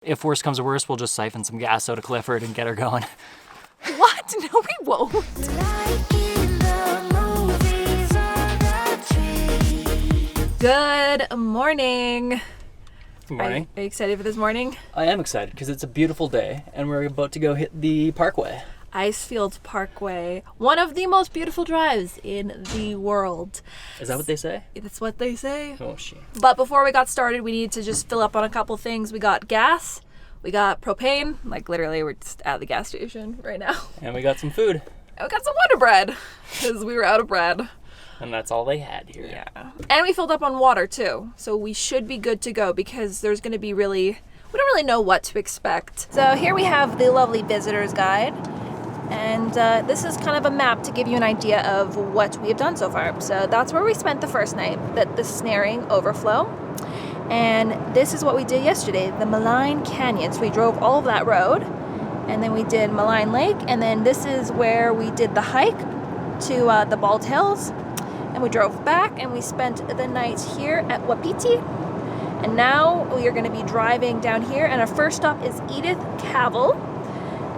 If worse comes to worse, we'll just siphon some gas out of Clifford and get her going. What? No, we won't. Good morning. Good morning. Are you excited for this morning? I am excited because it's a beautiful day and we're about to go hit the parkway. Icefields Parkway, one of the most beautiful drives in the world. Is that what they say? That's what they say. Oh, shit. But before we got started, we needed to just fill up on a couple things. We got gas, we got propane, like literally we're just at the gas station right now. And we got some food. And we got some Wonder Bread, because we were out of bread. And that's all they had here. Yeah. And we filled up on water too, so we should be good to go because there's going to be we don't really know what to expect. So here we have the lovely visitor's guide. And this is kind of a map to give you an idea of what we have done so far. So that's where we spent the first night, the snaring overflow. And this is what we did yesterday, the Malign Canyon. So we drove all of that road, and then we did Malign Lake, and then this is where we did the hike to the Bald Hills. And we drove back, and we spent the night here at Wapiti. And now we are going to be driving down here, and our first stop is Edith Cavell.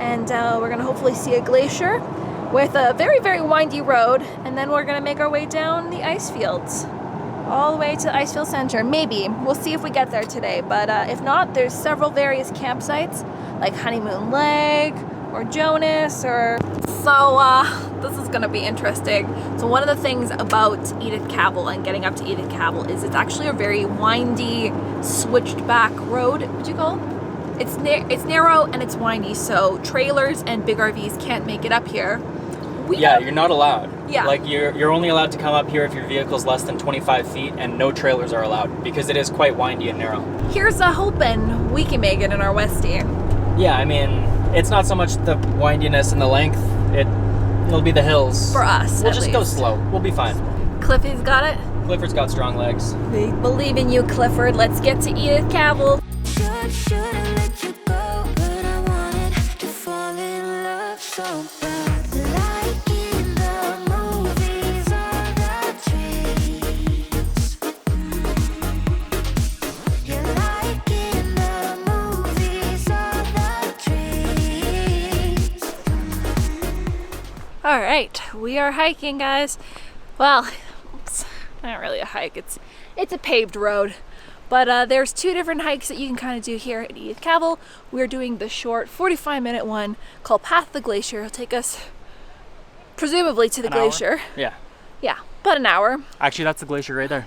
And we're going to hopefully see a glacier with a very, very windy road. And then we're going to make our way down the ice fields all the way to Icefield Center. Maybe. We'll see if we get there today. But if not, there's several various campsites like Honeymoon Lake or Jonas or... So this is going to be interesting. So one of the things about Edith Cavell and getting up to Edith Cavell is it's actually a very windy, switched back road. What'd you call it? It's narrow and it's windy, so trailers and big RVs can't make it up here. You're not allowed. Yeah. Like you're only allowed to come up here if your vehicle's less than 25 feet, and no trailers are allowed because it is quite windy and narrow. Here's hoping we can make it in our Westie. Yeah, I mean, it's not so much the windiness and the length. It'll be the hills. For us, we'll just go slow. We'll be fine. Cliffy's got it. Clifford's got strong legs. We believe in you, Clifford. Let's get to Edith Cavell. All right, we are hiking, guys. Well, it's not really a hike. It's a paved road. But there's two different hikes that you can kind of do here at Edith Cavell. We're doing the short 45-minute one called Path to the Glacier. It'll take us presumably to the glacier. Yeah. Yeah, about an hour. Actually, that's the glacier right there.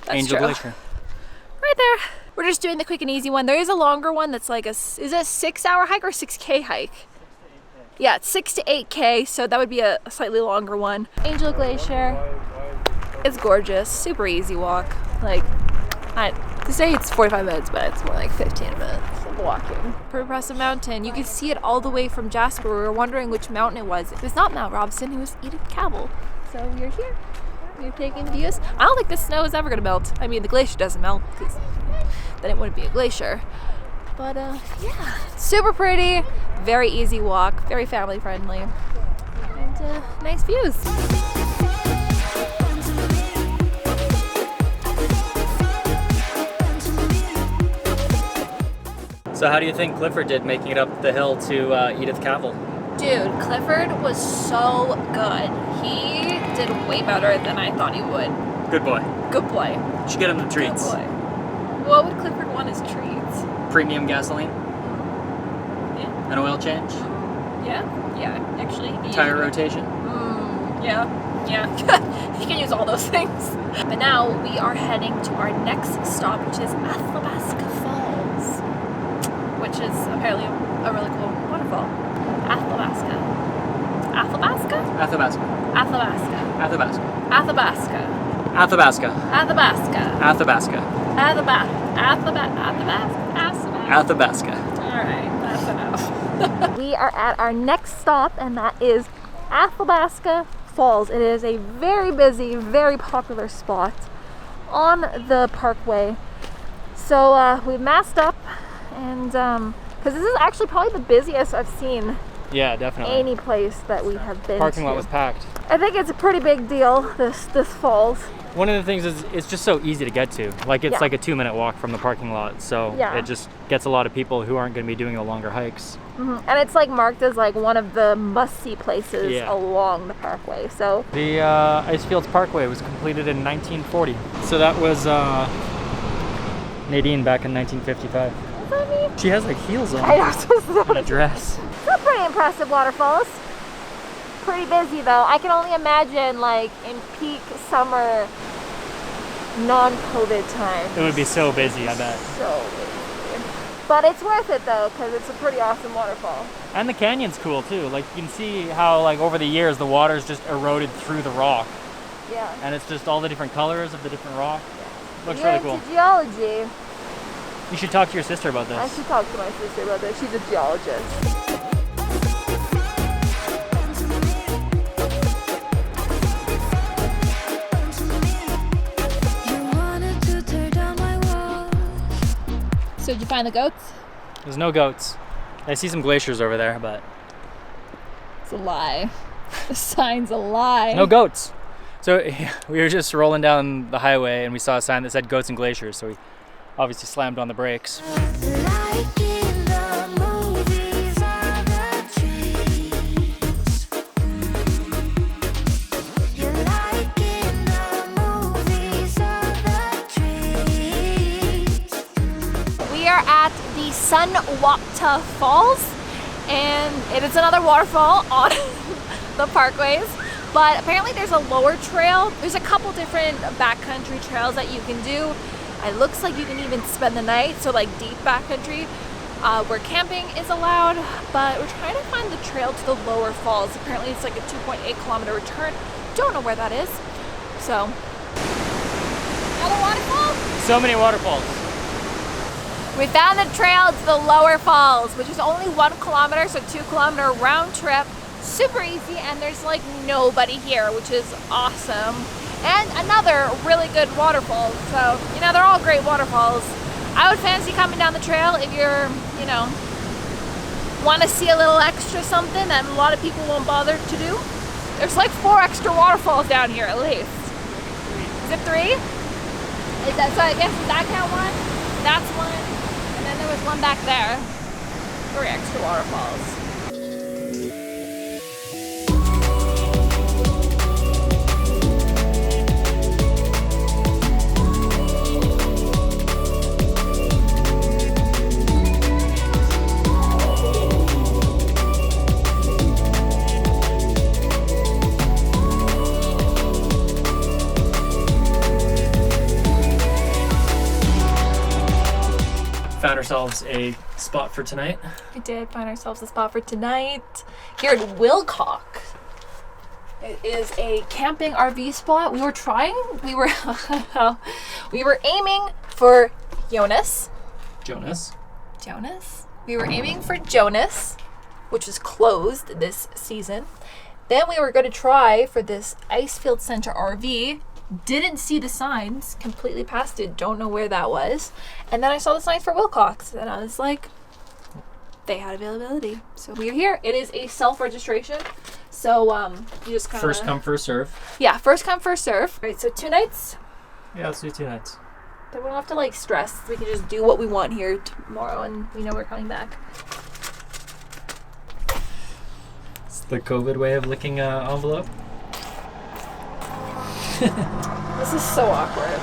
That's Angel true. Glacier. Right there. We're just doing the quick and easy one. There is a longer one that's like is it a 6-hour hike or 6K hike? Yeah, it's 6 to 8K, so that would be a slightly longer one. Angel Glacier. It's gorgeous. Super easy walk. To say it's 45 minutes, but it's more like 15 minutes of walking. Pretty impressive mountain. You can see it all the way from Jasper. We were wondering which mountain it was. It was not Mount Robson, it was Edith Cavell. So we're here. We're taking views. I don't think the snow is ever going to melt. I mean, the glacier doesn't melt because then it wouldn't be a glacier. But yeah, super pretty, very easy walk, very family friendly, and nice views. So how do you think Clifford did making it up the hill to Edith Cavell? Dude, Clifford was so good. He did way better than I thought he would. Good boy. Good boy. You should get him the treats. Good boy. What would Clifford want as treats? Premium gasoline. Yeah. An oil change. Yeah, actually. Tire rotation. Yeah. You can use all those things. But now we are heading to our next stop, which is Athabasca Falls, which is apparently a really cool waterfall. Athabasca. Athabasca. Athabasca. Athabasca. Athabasca. Athabasca. Athabasca. Athabasca. Athabasca. Athabasca. All right, that's enough. We are at our next stop, and that is Athabasca Falls. It is a very busy, very popular spot on the parkway. So we've masked up, and because this is actually probably the busiest I've seen Yeah, definitely. any place that we have been Parking to. lot was packed. I think it's a pretty big deal, this falls. One of the things is it's just so easy to get to. Like it's Yeah. like a 2-minute walk from the parking lot. So Yeah. it just gets a lot of people who aren't going to be doing the longer hikes. And it's like marked as like one of the must-see places Yeah. along the parkway. So The Icefields Parkway was completed in 1940. So that was Nadine back in 1955. is that me? She has like heels on I know, it's just and a dress. Still pretty impressive waterfalls. Pretty busy though. I can only imagine like in peak summer, non-COVID time. It would be so busy, I bet. So busy. But it's worth it though, because it's a pretty awesome waterfall. And the canyon's cool too. Like you can see how like over the years the water's just eroded through the rock. Yeah. And it's just all the different colors of the different rock. Looks You're really cool. into geology. You should talk to your sister about I this. should talk to my sister about this. She's a geologist. So did you find the goats? There's no goats. I see some glaciers over there, but It's a lie. The sign's a lie. no goats. So we were just rolling down the highway and we saw a sign that said goats and glaciers. So we obviously slammed on the brakes. Like in the movies of the trees. You're like in the movies of the trees. We are at the Sunwapta Falls, and it is another waterfall on the parkways. But apparently there's a lower trail. There's a couple different backcountry trails that you can do. It looks like you can even spend the night, so like deep backcountry where camping is allowed. But we're trying to find the trail to the lower falls. Apparently it's like a 2.8 kilometer return. Don't know where that is. So, another waterfall? So many waterfalls. We found the trail to the lower falls, which is only 1 kilometer, so 2 kilometer round trip. Super easy, and there's like nobody here, which is awesome. And another really good waterfall. So, you know, they're all great waterfalls. I would fancy coming down the trail if you're, you know, want to see a little extra something that a lot of people won't bother to do. There's like 4 extra waterfalls down here at least. Is it 3? Is that, so I guess, does that count one? That's one. And then there was one back there. 3 extra waterfalls. Found ourselves a spot for tonight. We did find ourselves a spot for tonight here at Wilcox. It is a camping RV spot. We were aiming for Jonas. Jonas. We were aiming for Jonas, which is closed this season. Then we were going to try for this Icefield Center RV. Didn't see the signs, completely passed it, don't know where that was. And then I saw the signs for Wilcox, and I was like, they had availability. So we're here. It is a self-registration. So you just kind of... First come, first serve. Yeah, first come, first serve. Right, so 2 nights. Yeah, let's do 2 nights. Then we don't have to like stress. We can just do what we want here tomorrow, and we know we're coming back. It's the COVID way of licking an envelope. This is so awkward.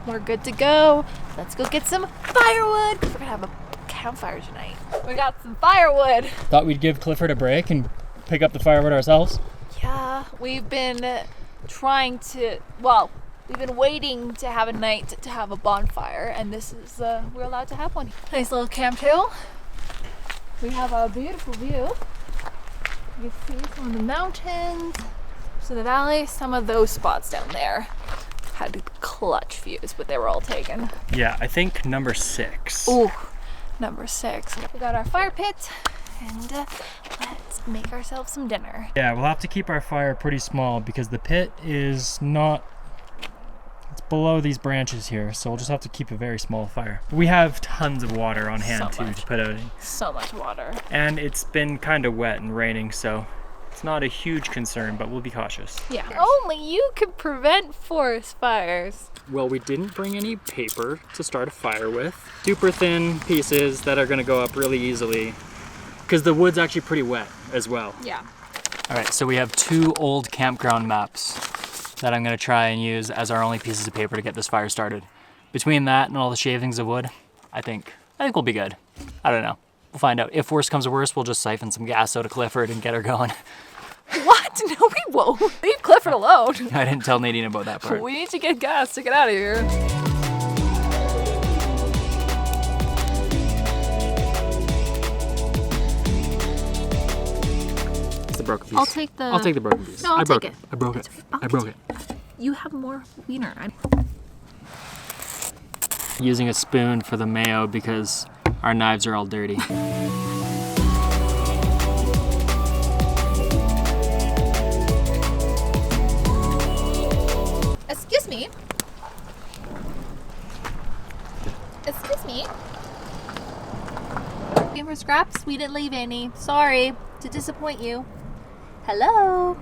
We're good to go. Let's go get some firewood. We're gonna have a campfire tonight. We got some firewood. Thought we'd give Clifford a break and pick up the firewood ourselves. Yeah, we've been we've been waiting to have a night to have a bonfire, and this is, we're allowed to have one. Nice little camp too. We have a beautiful view. You can see some of the mountains, so the valley, some of those spots down there had clutch views, but they were all taken. Yeah, I think number 6. Ooh, number 6. We got our fire pit, and let's make ourselves some dinner. Yeah, we'll have to keep our fire pretty small because the pit is not It's below these branches here, so we'll just have to keep a very small fire. We have tons of water on hand So too much. to put out. So much water. And it's been kind of wet and raining, so it's not a huge concern, but we'll be cautious. Yeah. Only you can prevent forest fires. Well, we didn't bring any paper to start a fire with. Super thin pieces that are gonna go up really easily because the wood's actually pretty wet as well. Yeah. All right, so we have 2 old campground maps that I'm gonna try and use as our only pieces of paper to get this fire started. Between that and all the shavings of wood, I think we'll be good. I don't know. We'll find out. If worse comes to worse, we'll just siphon some gas out of Clifford and get her going. What? No, we won't. Leave Clifford alone. I didn't tell Nadine about that part. We need to get gas to get out of here. It's the broken piece. I'll take the. I'll take the broken piece. No, I'll I broke take it. it. I broke it. I'll I broke it. You have more wiener. Using a spoon for the mayo because our knives are all dirty. Excuse me. Excuse me. Looking for scraps? We didn't leave any. Sorry to disappoint you. Hello.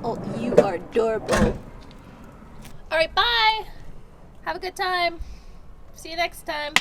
Oh, you are adorable. All right, bye. Have a good time. See you next time.